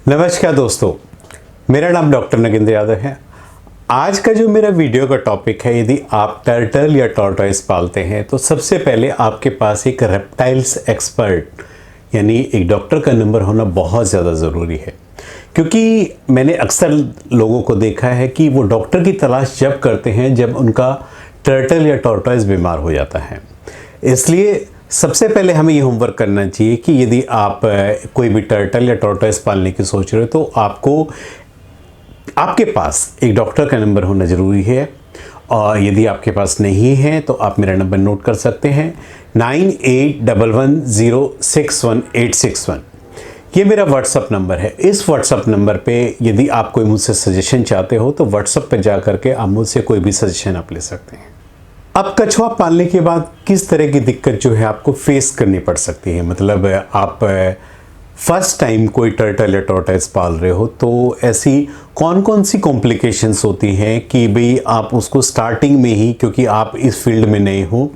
नमस्कार दोस्तों, मेरा नाम डॉक्टर नगेंद्र यादव है। आज का जो मेरा वीडियो का टॉपिक है, यदि आप टर्टल या टॉर्टॉइस पालते हैं तो सबसे पहले आपके पास एक रेप्टाइल्स एक्सपर्ट यानी एक डॉक्टर का नंबर होना बहुत ज़्यादा ज़रूरी है। क्योंकि मैंने अक्सर लोगों को देखा है कि वो डॉक्टर की तलाश जब करते हैं जब उनका टर्टल या टॉर्टॉइस बीमार हो जाता है। इसलिए सबसे पहले हमें ये होमवर्क करना चाहिए कि यदि आप कोई भी टर्टल या टॉर्टॉइस पालने की सोच रहे हो तो आपके पास एक डॉक्टर का नंबर होना ज़रूरी है। और यदि आपके पास नहीं है तो आप मेरा नंबर नोट कर सकते हैं 9811061861। ये मेरा व्हाट्सअप नंबर है। इस व्हाट्सअप नंबर पे यदि आप कोई मुझसे सजेशन चाहते हो तो व्हाट्सअप पे जा करके आप मुझसे कोई भी सजेशन आप ले सकते हैं। अब कछुआ पालने के बाद किस तरह की दिक्कत जो है आपको फेस करनी पड़ सकती है, मतलब आप फर्स्ट टाइम कोई टर्टल या टॉर्टॉइस पाल रहे हो तो ऐसी कौन कौन सी कॉम्प्लिकेशंस होती हैं कि भाई आप उसको स्टार्टिंग में ही, क्योंकि आप इस फील्ड में नए हो,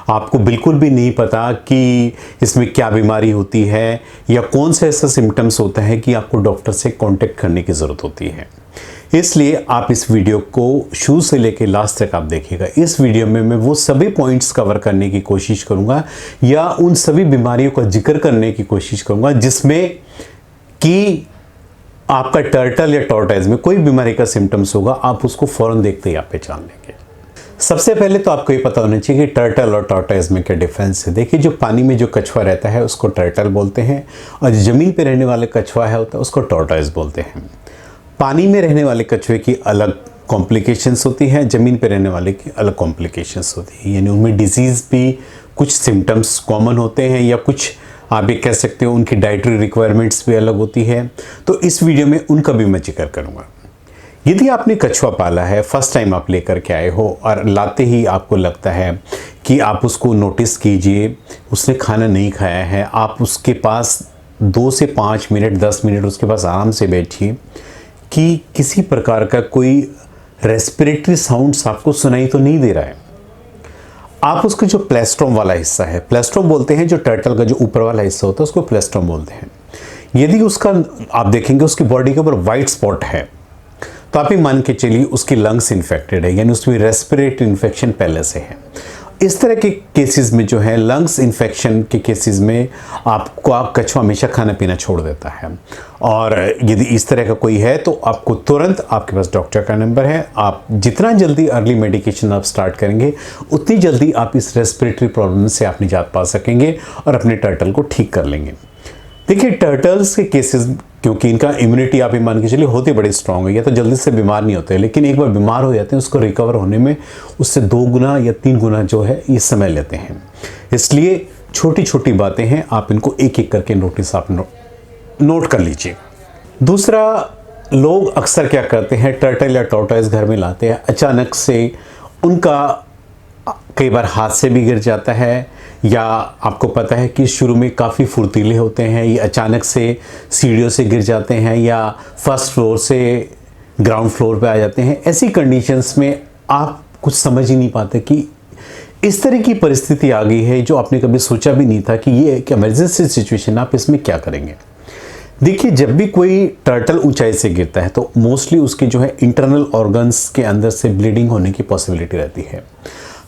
आपको बिल्कुल भी नहीं पता कि इसमें क्या बीमारी होती है या कौन सा ऐसा सिम्टम्स होता है कि आपको डॉक्टर से कांटेक्ट करने की ज़रूरत होती है। इसलिए आप इस वीडियो को शुरू से लेकर लास्ट तक आप देखिएगा। इस वीडियो में मैं वो सभी पॉइंट्स कवर करने की कोशिश करूंगा या उन सभी बीमारियों का जिक्र करने की कोशिश करूंगा जिसमें कि आपका टर्टल या टॉर्टॉइस में कोई बीमारी का सिम्टम्स होगा, आप उसको फ़ौरन देखते ही आप पहचान लेंगे। सबसे पहले तो आपको ये पता होना चाहिए कि टर्टल और टॉर्टॉइस में क्या डिफरेंस है। देखिए, जो पानी में जो कछुआ रहता है उसको टर्टल बोलते हैं और जो ज़मीन पर रहने वाले कछुआ है होता है उसको टॉर्टॉइस बोलते हैं। पानी में रहने वाले कछुए की अलग कॉम्प्लिकेशंस होती हैं, ज़मीन पर रहने वाले की अलग कॉम्प्लिकेशंस होती हैं। यानी उनमें डिजीज़ भी कुछ सिम्टम्स कॉमन होते हैं या कुछ आप ये कह सकते हो उनकी डाइटरी रिक्वायरमेंट्स भी अलग होती है। तो इस वीडियो में उनका भी मैं जिक्र करूँगा। यदि आपने कछुआ पाला है, फर्स्ट टाइम आप लेकर के आए हो और लाते ही आपको लगता है कि आप उसको नोटिस कीजिए, उसने खाना नहीं खाया है, आप उसके पास 2 से 5 मिनट 10 मिनट उसके पास आराम से बैठिए कि किसी प्रकार का कोई रेस्पिरेटरी साउंड्स आपको सुनाई तो नहीं दे रहा है। आप उसका जो प्लेस्ट्रोम वाला हिस्सा है, प्लेस्ट्रोम बोलते हैं, जो टर्टल का जो ऊपर वाला हिस्सा होता है उसको प्लेस्ट्रोम बोलते हैं। यदि उसका आप देखेंगे उसकी बॉडी के ऊपर वाइट स्पॉट है तो आप ही मान के चलिए उसकी लंग्स इन्फेक्टेड है, यानी उसमें रेस्पिरेटरी इन्फेक्शन पहले से है। इस तरह के केसेस में जो है लंग्स इन्फेक्शन के केसेस में आपको कछुआ हमेशा खाना पीना छोड़ देता है। और यदि इस तरह का कोई है तो आपको तुरंत, आपके पास डॉक्टर का नंबर है, आप जितना जल्दी अर्ली मेडिकेशन आप स्टार्ट करेंगे उतनी जल्दी आप इस रेस्पिरेटरी प्रॉब्लम से आप निजात पा सकेंगे और अपने टर्टल को ठीक कर लेंगे। देखिए, टर्टल्स के केसेस क्योंकि इनका इम्यूनिटी आप ही मान के चलिए होती बड़ी स्ट्रांग है, या तो जल्दी से बीमार नहीं होते, लेकिन एक बार बीमार हो जाते हैं उसको रिकवर होने में उससे 2 गुना या 3 गुना जो है ये समय लेते हैं। इसलिए छोटी छोटी बातें हैं, आप इनको एक एक करके नोटिस आप नोट कर लीजिए। दूसरा, लोग अक्सर क्या करते हैं, टर्टल या टॉर्टॉइस घर में लाते हैं, अचानक से उनका कई बार हाथ से भी गिर जाता है, या आपको पता है कि शुरू में काफ़ी फुर्तीले होते हैं, ये अचानक से सीढ़ियों से गिर जाते हैं या फर्स्ट फ्लोर से ग्राउंड फ्लोर पे आ जाते हैं। ऐसी कंडीशंस में आप कुछ समझ ही नहीं पाते कि इस तरह की परिस्थिति आ गई है जो आपने कभी सोचा भी नहीं था कि ये एक इमरजेंसी सिचुएशन, आप इसमें क्या करेंगे। देखिए, जब भी कोई टर्टल ऊंचाई से गिरता है तो मोस्टली उसके जो है इंटरनल ऑर्गन्स के अंदर से ब्लीडिंग होने की पॉसिबिलिटी रहती है।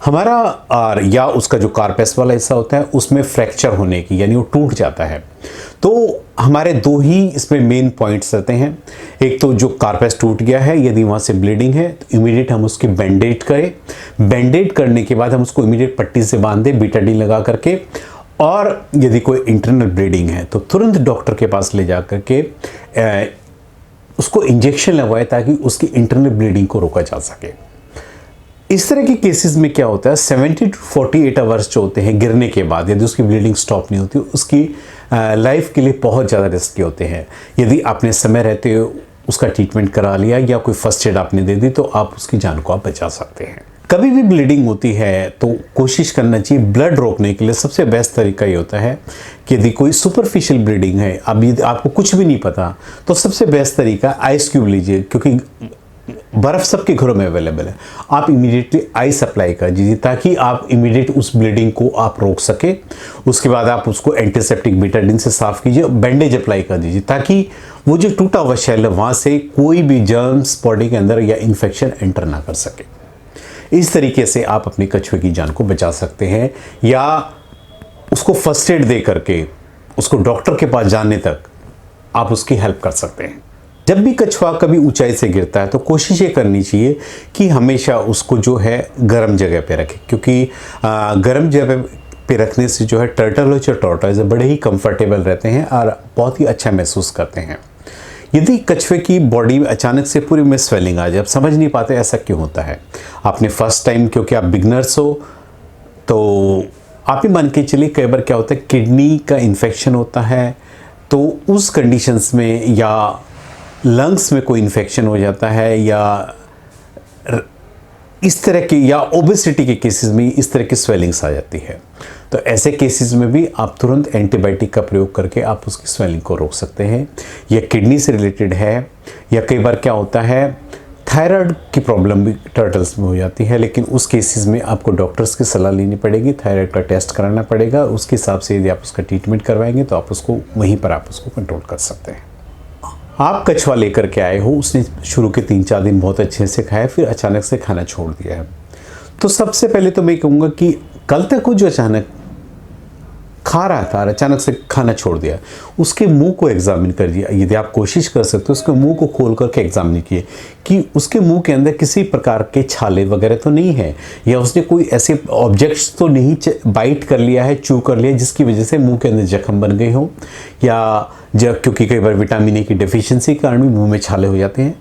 हमारा और या उसका जो कार्पेस वाला हिस्सा होता है उसमें फ्रैक्चर होने की, यानी वो टूट जाता है। तो हमारे 2 ही इसमें मेन पॉइंट्स रहते हैं। एक तो जो कार्पेस टूट गया है, यदि वहाँ से ब्लीडिंग है तो इमीडिएट हम उसकी बैंडेड करें। बैंडेड करने के बाद हम उसको इमीडिएट पट्टी से बांध दें बीटाडीन लगा करके। और यदि कोई इंटरनल ब्लीडिंग है तो तुरंत डॉक्टर के पास ले जा करके उसको इंजेक्शन लगवाए ताकि उसकी इंटरनल ब्लीडिंग को रोका जा सके। इस तरह के केसेस में क्या होता है, 70 to 48 आवर्स जो होते हैं गिरने के बाद, यदि उसकी ब्लीडिंग स्टॉप नहीं होती, उसकी लाइफ के लिए बहुत ज़्यादा रिस्की होते हैं। यदि आपने समय रहते उसका ट्रीटमेंट करा लिया या कोई फर्स्ट एड आपने दे दी तो आप उसकी जान को आप बचा सकते हैं। कभी भी ब्लीडिंग होती है तो कोशिश करना चाहिए ब्लड रोकने के लिए। सबसे बेस्ट तरीका ये होता है कि यदि कोई सुपरफिशियल ब्लीडिंग है, अभी आपको कुछ भी नहीं पता, तो सबसे बेस्ट तरीका आइस क्यूब लीजिए, क्योंकि बर्फ़ सबके घरों में अवेलेबल है। आप इमीडिएटली आइस अप्लाई कर दीजिए ताकि आप इमीडिएट उस ब्लीडिंग को आप रोक सके। उसके बाद आप उसको एंटीसेप्टिक बीटाडीन से साफ़ कीजिए, बैंडेज अप्लाई कर दीजिए ताकि वो जो टूटा हुआ शेल है वहाँ से कोई भी जर्म्स बॉडी के अंदर या इन्फेक्शन एंटर ना कर सके। इस तरीके से आप अपने कछुए की जान को बचा सकते हैं, या उसको फर्स्ट एड दे करके उसको डॉक्टर के पास जाने तक आप उसकी हेल्प कर सकते हैं। जब भी कछुआ कभी ऊंचाई से गिरता है तो कोशिश ये करनी चाहिए कि हमेशा उसको जो है गर्म जगह पे रखें, क्योंकि गर्म जगह पे रखने से जो है टर्टल और टॉर्टॉइज बड़े ही कंफर्टेबल रहते हैं और बहुत ही अच्छा महसूस करते हैं। यदि कछुए की बॉडी में अचानक से पूरी में स्वेलिंग आ जाए, आप समझ नहीं पाते ऐसा क्यों होता है। आपने फर्स्ट टाइम, क्योंकि आप बिगनर्स हो, तो आप ही मान के चलिए कई बार क्या होता है किडनी का इन्फेक्शन होता है, तो उस कंडीशंस में या लंग्स में कोई इन्फेक्शन हो जाता है, या इस तरह के या ओबेसिटी के केसेस में इस तरह की स्वेलिंग्स आ जाती है। तो ऐसे केसेस में भी आप तुरंत एंटीबायोटिक का प्रयोग करके आप उसकी स्वेलिंग को रोक सकते हैं। यह किडनी से रिलेटेड है, या कई बार क्या होता है थायराइड की प्रॉब्लम भी टर्टल्स में हो जाती है, लेकिन उस केसेस में आपको डॉक्टर्स की सलाह लेनी पड़ेगी, थायराइड का टेस्ट कराना पड़ेगा। उसके हिसाब से यदि आप उसका ट्रीटमेंट करवाएंगे तो आप उसको वहीं पर आप उसको कंट्रोल कर सकते हैं। आप कछुआ लेकर के आए हो, उसने शुरू के 3-4 दिन बहुत अच्छे से खाया, फिर अचानक से खाना छोड़ दिया है, तो सबसे पहले तो मैं कहूँगा कि कल तक वो जो अचानक खा रहा था और अचानक से खाना छोड़ दिया, उसके मुंह को एग्जामिन कर दिया। यदि आप कोशिश कर सकते हो उसके मुंह को खोल करके एग्जामिन किए कि उसके मुंह के अंदर किसी प्रकार के छाले वगैरह तो नहीं है, या उसने कोई ऐसे ऑब्जेक्ट्स तो नहीं बाइट कर लिया है, चू कर लिया, जिसकी वजह से मुंह के अंदर जख्म बन गए हो, या क्योंकि कई बार विटामिन ए की डेफिशिएंसी के कारण भी मुंह में छाले हो जाते हैं।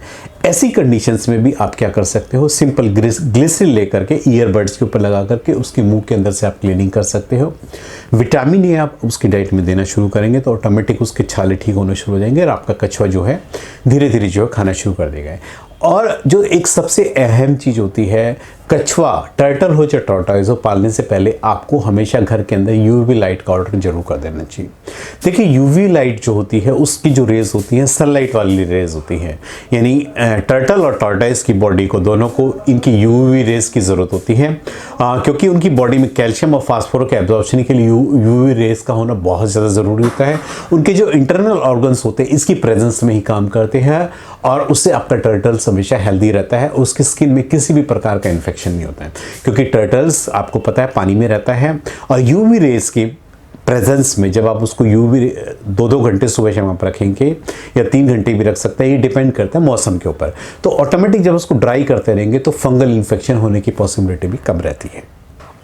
ऐसी कंडीशंस में भी आप क्या कर सकते हो, सिंपल ग्लिसरीन लेकर के ईयरबड्स के ऊपर लगा करके उसके मुंह के अंदर से आप क्लीनिंग कर सकते हो। विटामिन ए आप उसकी डाइट में देना शुरू करेंगे तो ऑटोमेटिक उसके छाले ठीक होने शुरू हो जाएंगे और आपका कछुआ जो है धीरे धीरे जो है खाना शुरू कर देगा। और जो एक सबसे अहम चीज़ होती है, कछुआ टर्टल हो चाहे टॉर्टॉइज हो, पालने से पहले आपको हमेशा घर के अंदर यूवी लाइट का ऑर्डर जरूर कर देना चाहिए। देखिए यूवी लाइट जो होती है उसकी जो रेज होती है सनलाइट वाली रेज होती है, यानी टर्टल और टॉर्टॉइज की बॉडी को दोनों को इनकी यूवी रेज की ज़रूरत होती है, क्योंकि उनकी बॉडी में कैल्शियम और फास्फोरस के एब्जॉर्प्शन के लिए यूवी रेज का होना बहुत ज़्यादा ज़रूरी होता है। उनके जो इंटरनल ऑर्गन्स होते हैं इसकी प्रेजेंस में ही काम करते हैं और उससे आपका टर्टल हमेशा हेल्दी रहता है, उसकी स्किन में किसी भी प्रकार का इन्फेक्शन नहीं होता है, क्योंकि टर्टल्स आपको पता है पानी में रहता है। और यूवी रेज की प्रेजेंस में जब आप उसको यूवी 2-2 घंटे सुबह शाम आप रखेंगे या 3 घंटे भी रख सकते हैं, ये डिपेंड करता है मौसम के ऊपर, तो ऑटोमेटिक जब उसको ड्राई करते रहेंगे तो फंगल इन्फेक्शन होने की पॉसिबिलिटी भी कम रहती है।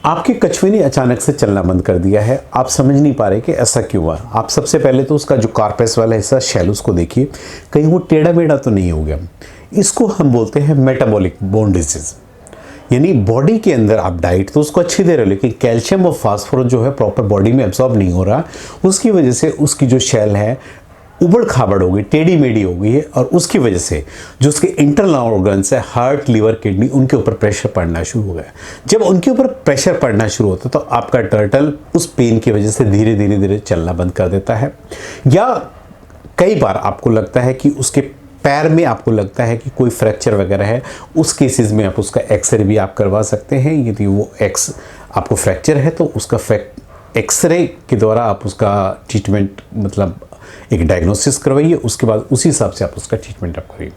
आपके कछुए ने अचानक से चलना बंद कर दिया है, आप समझ नहीं पा रहे कि ऐसा क्यों हुआ। आप सबसे पहले तो उसका जो कार्पेस वाला हिस्सा शेल उसको देखिए, कहीं वो टेढ़ा मेढ़ा तो नहीं हो गया। इसको हम बोलते हैं मेटाबॉलिक बोन डिजीज, यानी बॉडी के अंदर आप डाइट तो उसको अच्छी दे रहे हो लेकिन कैल्शियम और फास्फोरस जो है प्रॉपर बॉडी में एब्जॉर्ब नहीं हो रहा, उसकी वजह से उसकी जो शेल है उबड़ खाबड़ हो गई, टेढ़ी मेढ़ी हो गई है, और उसकी वजह से जो उसके इंटरनल ऑर्गन्स है हार्ट, लीवर, किडनी, उनके ऊपर प्रेशर पड़ना शुरू हो गया। जब उनके ऊपर प्रेशर पड़ना शुरू होता है तो आपका टर्टल उस पेन की वजह से धीरे धीरे धीरे चलना बंद कर देता है, या कई बार आपको लगता है कि उसके पैर में आपको लगता है कि कोई फ्रैक्चर वगैरह है, उस केसेस में आप उसका एक्सरे भी आप करवा सकते हैं। यदि वो आपको फ्रैक्चर है तो उसका एक्सरे के द्वारा आप उसका ट्रीटमेंट मतलब एक डायग्नोसिस करवाइए, उसके बाद उसी हिसाब से आप उसका ट्रीटमेंट आप करिए।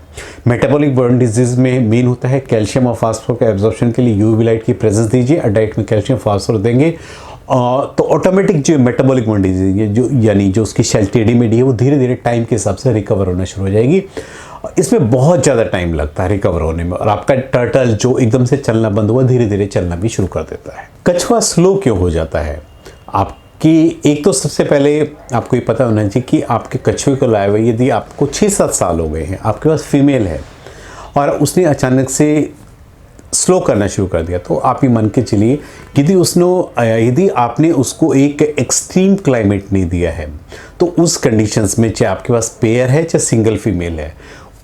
मेटाबॉलिक बोन डिजीज में मेन होता है कैल्शियम और फास्फोरस का एब्जॉर्प्शन के लिए यूवी लाइट की प्रेजेंस दीजिए और डाइट में कैल्शियम फास्फोरस देंगे तो ऑटोमेटिक जो मेटाबॉलिक बोन डिजीज है जो यानी जो उसकी शेल टेढ़ी मेढ़ी है वो धीरे धीरे टाइम के हिसाब से रिकवर होना शुरू हो जाएगी। इसमें बहुत ज़्यादा टाइम लगता है रिकवर होने में, और आपका टर्टल जो एकदम से चलना बंद हुआ धीरे धीरे चलना भी शुरू कर देता है। कछुआ स्लो क्यों हो जाता है? आपकी एक तो सबसे पहले आपको ये पता होना चाहिए कि आपके कछुए को लाए हुए यदि आपको 6-7 साल हो गए हैं, आपके पास फीमेल है और उसने अचानक से स्लो करना शुरू कर दिया, तो आप ही मान के चलिए यदि आपने उसको एक एक्सट्रीम क्लाइमेट नहीं दिया है तो उस कंडीशंस में चाहे आपके पास पेयर है चाहे सिंगल फीमेल है,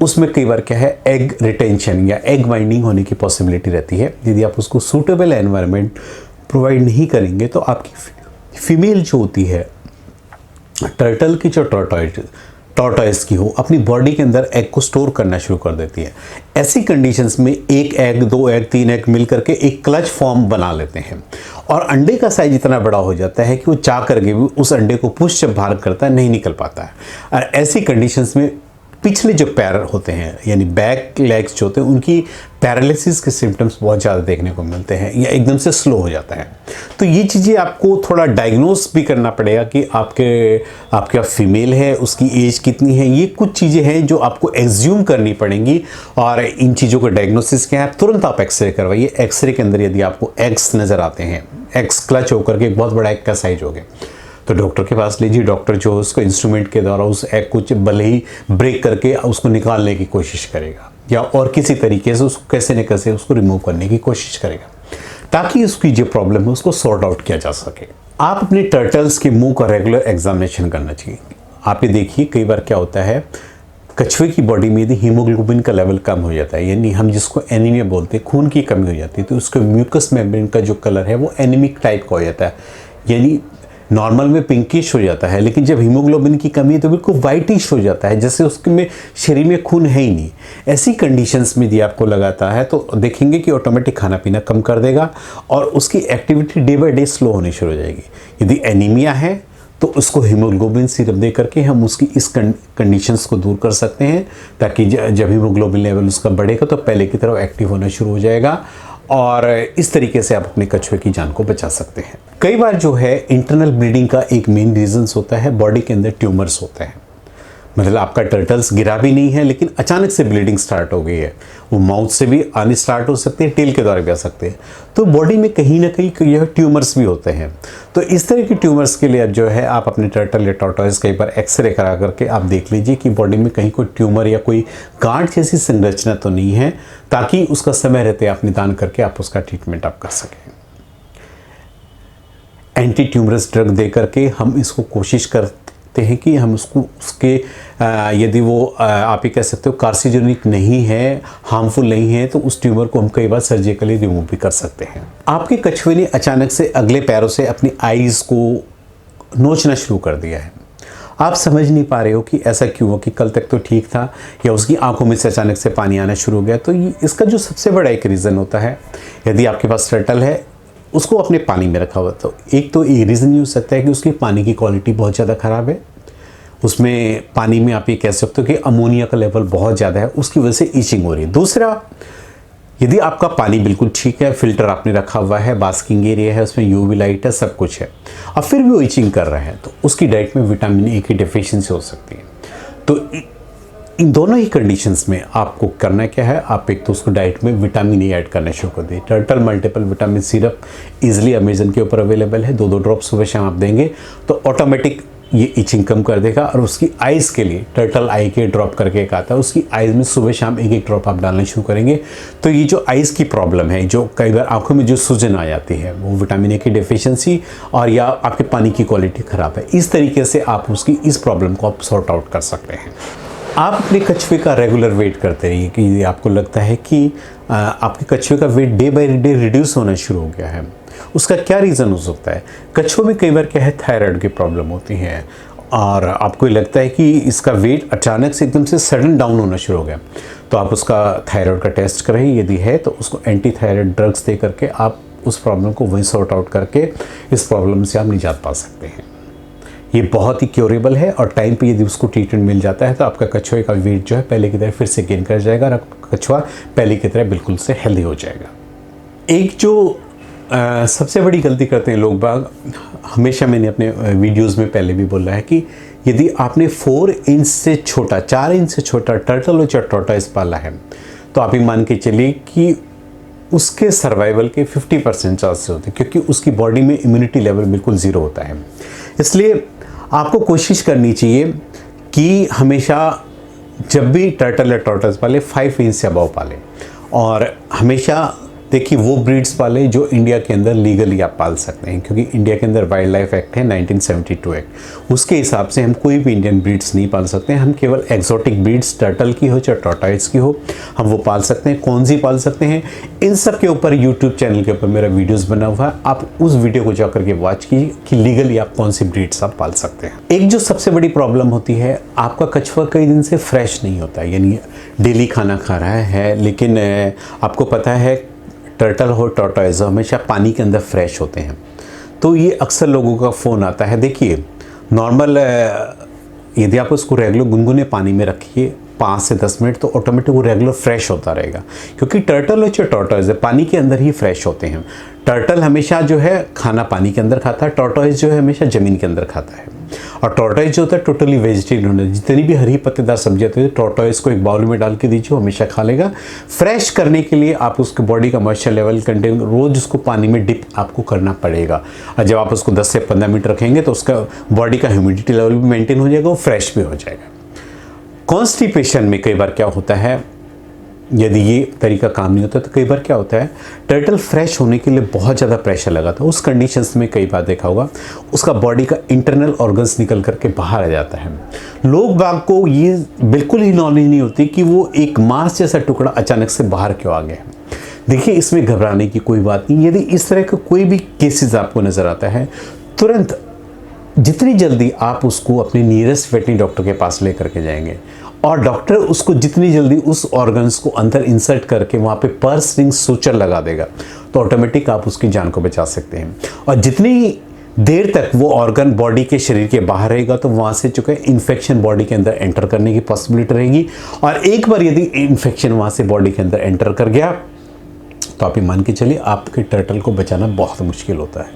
उसमें कई बार क्या है एग रिटेंशन या एग बाइंडिंग होने की पॉसिबिलिटी रहती है। यदि आप उसको सूटेबल एनवायरनमेंट प्रोवाइड नहीं करेंगे तो आपकी फीमेल जो होती है टर्टल की जो टॉर्टॉइस की हो अपनी बॉडी के अंदर एग को स्टोर करना शुरू कर देती है। ऐसी कंडीशंस में 1 एग, 2 एग, 3 एग मिल करके एक क्लच फॉर्म बना लेते हैं और अंडे का साइज इतना बड़ा हो जाता है कि वो चाह करके भी उस अंडे को पुश जब बाहर करता है नहीं निकल पाता है। और ऐसी कंडीशंस में पिछले जो पैर होते हैं यानी बैक लेग्स जो होते हैं उनकी पैरालिसिस के सिम्टम्स बहुत ज़्यादा देखने को मिलते हैं या एकदम से स्लो हो जाता है। तो ये चीज़ें आपको थोड़ा डायग्नोस भी करना पड़ेगा कि आपका फीमेल है, उसकी एज कितनी है। ये कुछ चीज़ें हैं जो आपको एज्यूम करनी पड़ेंगी और इन चीज़ों का डायग्नोसिस क्या है तुरंत आप एक्सरे करवाइए। एक्सरे के अंदर यदि आपको एग्स नज़र आते हैं, एग्स क्लच होकर के एक बहुत बड़ा एग का साइज हो गया, तो डॉक्टर के पास लीजिए। डॉक्टर जो उसको इंस्ट्रूमेंट के द्वारा उस एग को भले ही ब्रेक करके उसको निकालने की कोशिश करेगा या और किसी तरीके से उसको कैसे न कैसे उसको रिमूव करने की कोशिश करेगा ताकि उसकी जो प्रॉब्लम है उसको सॉर्ट आउट किया जा सके। आप अपने टर्टल्स के मुंह का रेगुलर एग्जामिनेशन करना चाहिए। आप ये देखिए कई बार क्या होता है, कछुए की बॉडी में यदि हीमोग्लोबिन का लेवल कम हो जाता है यानी हम जिसको एनीमिया बोलते हैं, खून की कमी हो जाती है, तो उसके म्यूकस मेम्ब्रेन का जो कलर है वो एनीमिक टाइप का हो जाता है, यानी नॉर्मल में पिंकिश हो जाता है, लेकिन जब हीमोग्लोबिन की कमी है तो बिल्कुल वाइटिश हो जाता है, जैसे उसके में शरीर में खून है ही नहीं। ऐसी कंडीशंस में यदि आपको लगाता है तो देखेंगे कि ऑटोमेटिक खाना पीना कम कर देगा और उसकी activity day by day slow होनी शुरू हो जाएगी। यदि एनीमिया है तो उसको हीमोग्लोबिन सिरप दे करके हम उसकी इस कंडीशंस को दूर कर सकते हैं ताकि जब हीमोग्लोबिन लेवल उसका बढ़ेगा तो पहले की तरह एक्टिव होना शुरू हो जाएगा और इस तरीके से आप अपने कछुए की जान को बचा सकते हैं। कई बार जो है इंटरनल ब्लीडिंग का एक मेन रीजंस होता है बॉडी के अंदर ट्यूमर्स होते हैं, मतलब आपका टर्टल्स गिरा भी नहीं है लेकिन अचानक से ब्लीडिंग स्टार्ट हो गई है। वो माउथ से भी आने स्टार्ट हो सकते हैं, टेल के द्वारा भी आ सकते हैं, तो बॉडी में कहीं ना कहीं यह ट्यूमर्स भी होते हैं। तो इस तरह के ट्यूमर्स के लिए अब जो है आप अपने टर्टल या टॉर्टोइज कई बार एक्सरे करा करके आप देख लीजिए कि बॉडी में कहीं कोई ट्यूमर या कोई गांठ जैसी संरचना तो नहीं है, ताकि उसका समय रहते आप निदान करके आप उसका ट्रीटमेंट आप कर सकें। एंटी ट्यूमरस ड्रग दे करके हम इसको कोशिश करते हैं कि हम उसके यदि वो आप ये कह सकते हो कार्सिनोजेनिक नहीं है, हार्मफुल नहीं है, तो उस ट्यूमर को हम कई बार सर्जिकली रिमूव भी कर सकते हैं। आपके कछुए ने अचानक से अगले पैरों से अपनी आईज को नोचना शुरू कर दिया है। आप समझ नहीं पा रहे हो कि ऐसा क्यों हो, कि कल तक तो ठीक था या उसकी आंखों में से अचानक से पानी आना शुरू हो गया। तो इसका जो सबसे बड़ा एक रीज़न होता है, यदि आपके पास टर्टल है उसको अपने पानी में रखा हुआ, तो एक तो ये रीज़न ये हो सकता है कि उसकी पानी की क्वालिटी बहुत ज़्यादा ख़राब है, उसमें पानी में आप ये कह सकते हो कि अमोनिया का लेवल बहुत ज़्यादा है, उसकी वजह से ईचिंग हो रही है। दूसरा, यदि आपका पानी बिल्कुल ठीक है, फिल्टर आपने रखा हुआ है, बास्किंग एरिया है, उसमें यूवी लाइट है, सब कुछ है, और फिर भी वो ईचिंग कर रहा है, तो उसकी डाइट में विटामिन ए की डिफिशियंसी हो सकती है। तो इन दोनों ही कंडीशंस में आपको करना क्या है, आप एक तो उसको डाइट में विटामिन ए ऐड करना शुरू कर दें। Turtle multiple vitamin syrup easily Amazon के ऊपर अवेलेबल है, 2-2 ड्रॉप सुबह शाम आप देंगे तो ऑटोमेटिक ये इचिंग कम कर देगा। और उसकी आइज़ के लिए टर्टल आई के ड्रॉप करके एक आता है, उसकी आइज़ में सुबह शाम एक ड्रॉप आप डालना शुरू करेंगे तो ये जो आइज़ की प्रॉब्लम है, जो कई बार आंखों में जो सूजन आ जाती है, वो विटामिन ए की डेफिशिएंसी और या आपके पानी की क्वालिटी ख़राब है, इस तरीके से आप उसकी इस प्रॉब्लम को आप सॉर्ट आउट कर सकते हैं। आप अपने कछुए का रेगुलर वेट करते रहिए कि आपको लगता है कि आपके कछुए का weight day by day reduce होना शुरू हो गया है। उसका क्या रीज़न हो सकता है? कछुओं में कई बार क्या है, थायराइड की प्रॉब्लम होती है और आपको लगता है कि इसका वेट अचानक से एकदम से सडन डाउन होना शुरू हो गया, तो आप उसका थायराइड का टेस्ट करें, यदि है तो उसको एंटी थायराइड ड्रग्स दे करके आप उस प्रॉब्लम को वहीं सॉर्ट आउट करके इस प्रॉब्लम से आप निजात पा सकते हैं। ये बहुत ही क्योरेबल है और टाइम पे यदि उसको ट्रीटमेंट मिल जाता है तो आपका कछुए का वेट जो है पहले की तरह फिर से गेन कर जाएगा और आपका कछुआ पहले की तरह बिल्कुल से हेल्दी हो जाएगा। एक जो सबसे बड़ी गलती करते हैं लोग बाग, हमेशा मैंने अपने वीडियोस में पहले भी बोला है कि यदि आपने 4 इंच से छोटा, 4 इंच से छोटा टर्टल और टॉर्टोइज पाला है तो आप ये मान के चलिए कि उसके सर्वाइवल के 50% चांसेस होते हैं, क्योंकि उसकी बॉडी में इम्यूनिटी लेवल बिल्कुल ज़ीरो होता है। इसलिए आपको कोशिश करनी चाहिए कि हमेशा जब भी टर्टल या टॉर्टोइज पाले 5 इंच से अबव पाले, और हमेशा देखिए वो ब्रीड्स पाले जो इंडिया के अंदर लीगली आप पाल सकते हैं, क्योंकि इंडिया के अंदर वाइल्ड लाइफ एक्ट है 1972 एक्ट, उसके हिसाब से हम कोई भी इंडियन ब्रीड्स नहीं पाल सकते हैं। हम केवल एक्जोटिक ब्रीड्स टर्टल की हो चाहे टॉर्टोइज की हो, हम वो पाल सकते हैं। कौन सी पाल सकते हैं, इन सब के ऊपर यूट्यूब चैनल के ऊपर मेरा वीडियोज़ बना हुआ है, आप उस वीडियो को जा करके वॉच कीजिए कि लीगली आप कौन सी ब्रीड्स आप पाल सकते हैं। एक जो सबसे बड़ी प्रॉब्लम होती है, आपका कछुआ कई दिन से फ्रेश नहीं होता, यानी डेली खाना खा रहा है लेकिन आपको पता है टर्टल हो टॉर्टोइज हमेशा पानी के अंदर फ्रेश होते हैं, तो ये अक्सर लोगों का फ़ोन आता है। देखिए नॉर्मल यदि आप उसको रेगुलर गुनगुने पानी में रखिए 5 से 10 मिनट तो ऑटोमेटिक वो रेगुलर फ्रेश होता रहेगा, क्योंकि टर्टल और जो टॉर्टोइज है पानी के अंदर ही फ्रेश होते हैं। टर्टल हमेशा जो है खाना पानी के अंदर खाता है, टॉर्टोइज जो है हमेशा ज़मीन के अंदर खाता है। और टॉर्टोइज जो होता है टोटली वेजिटेरियन है, जितनी भी हरी पत्तेदार सब्जियां होती है टॉर्टोइज को एक बाउल में डाल के दीजिए, हमेशा खा लेगा। फ्रेश करने के लिए आप उसके बॉडी का मॉइस्चर लेवल कंटेन रोज उसको पानी में डिप आपको करना पड़ेगा, और जब आप उसको 10 से 15 मिनट रखेंगे तो उसका बॉडी का ह्यूमिडिटी लेवल भी मेंटेन हो जाएगा, वो फ्रेश भी हो जाएगा। कॉन्स्टिपेशन में कई बार क्या होता है, यदि ये तरीका काम नहीं होता तो कई बार क्या होता है, टर्टल फ्रेश होने के लिए बहुत ज़्यादा प्रेशर लगाता है। उस कंडीशंस में कई बार देखा होगा उसका बॉडी का इंटरनल ऑर्गन्स निकल करके बाहर आ जाता है। लोग बाग को ये बिल्कुल ही नॉलेज नहीं होती कि वो एक मांस जैसा टुकड़ा अचानक से बाहर क्यों आ गया है। देखिए, इसमें घबराने की कोई बात नहीं। यदि इस तरह का कोई भी केसेस आपको नज़र आता है, तुरंत जितनी जल्दी आप उसको अपने नियरेस्ट वेटनरी डॉक्टर के पास ले करके जाएंगे, और डॉक्टर उसको जितनी जल्दी उस ऑर्गन्स को अंदर इंसर्ट करके वहाँ पे पर्स रिंग सूचर लगा देगा, तो ऑटोमेटिक आप उसकी जान को बचा सकते हैं। और जितनी देर तक वो ऑर्गन बॉडी के शरीर के बाहर रहेगा तो वहाँ से चुके इन्फेक्शन बॉडी के अंदर एंटर करने की पॉसिबिलिटी रहेगी। और एक बार यदि इन्फेक्शन वहाँ से बॉडी के अंदर एंटर कर गया तो आप ये मान के चलिए आपके टर्टल को बचाना बहुत मुश्किल होता है।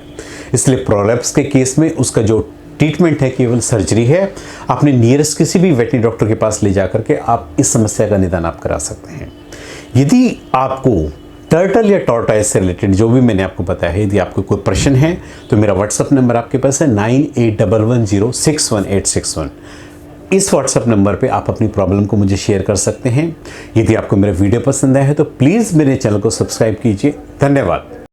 इसलिए प्रोलैप्स के केस में उसका जो ट्रीटमेंट है केवल सर्जरी है। अपने नियरेस्ट किसी भी वेटनरी डॉक्टर के पास ले जाकर के आप इस समस्या का निदान आप करा सकते हैं। यदि आपको टर्टल या टॉर्टोइज से रिलेटेड जो भी मैंने आपको बताया है, यदि आपको कोई प्रश्न है तो मेरा व्हाट्सअप नंबर आपके पास है 9811061861। इस व्हाट्सएप नंबर पे आप अपनी प्रॉब्लम को मुझे शेयर कर सकते हैं। यदि आपको मेरा वीडियो पसंद आया है तो प्लीज़ मेरे चैनल को सब्सक्राइब कीजिए। धन्यवाद।